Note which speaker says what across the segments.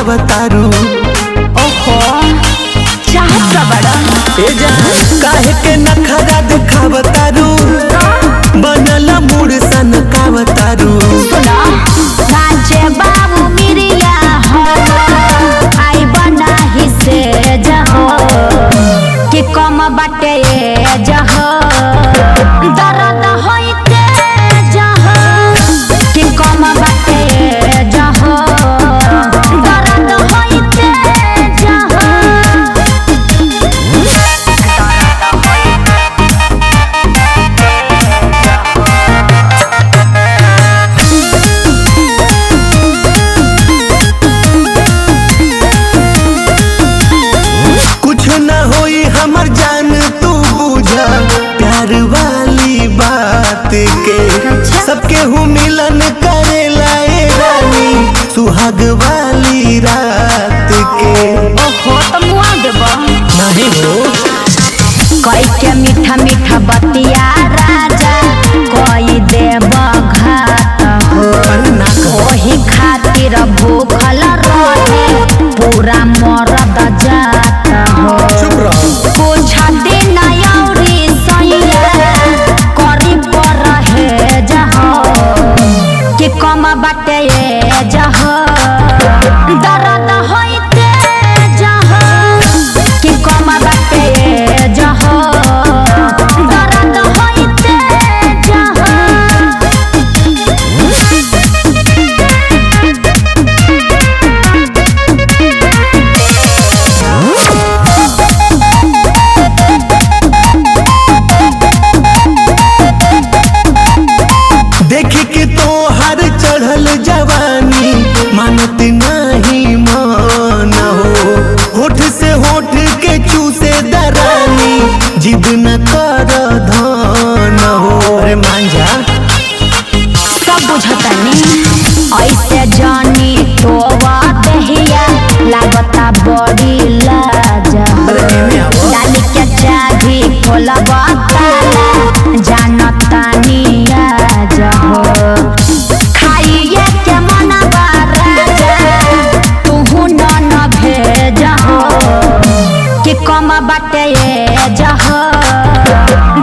Speaker 1: बतारू।
Speaker 2: ओहो चाहत बड़ा
Speaker 1: ए जान काहे के नखरा दिखा बतारू, बनल मूड सन का बतारू।
Speaker 2: सुना राजे बाबू मिरिया हो आई बना ही से जहो कि कम बाटे जहो दर्द होइते जहो कि कम बाटे जहो दर्द होइते जहो।
Speaker 1: कुछ न होई हमर जान तू बुझा प्यार वाली बात के, सबके हूँ मिलन करेला ए रानी सुहाग वाली रात के।
Speaker 2: ओहो तो मुआ देबो
Speaker 1: नहीं हो
Speaker 2: कोई के मीठा मीठा बतिया राजा कोई देव घाट हो ओही खातिर भूखल रहे पूरा मरद जात हो।
Speaker 1: चुप रह
Speaker 2: कुछ दिन औरी सैया करी पर है जहो कि कम बाटे जहो दर्द होइते जहो कि कम बाटे जहो दर्द होइते जहो।
Speaker 1: देख के तो हर चढ़ल जवानी मानत नहीं मान हो, होठ से होठ के चूसे दरानी जिद न कर धान हो। अरे मान जा
Speaker 2: सब बुझतनी ऐसे जानी तो दहिया लागता बड़ी लाज
Speaker 1: अरे एमे आओ।
Speaker 2: डाली के चाभी खोलबा जानता नियाज हो खाइए के मनवा राजा तुहू न भेज हो कि कम बाटे जहो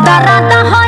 Speaker 2: दर्द हो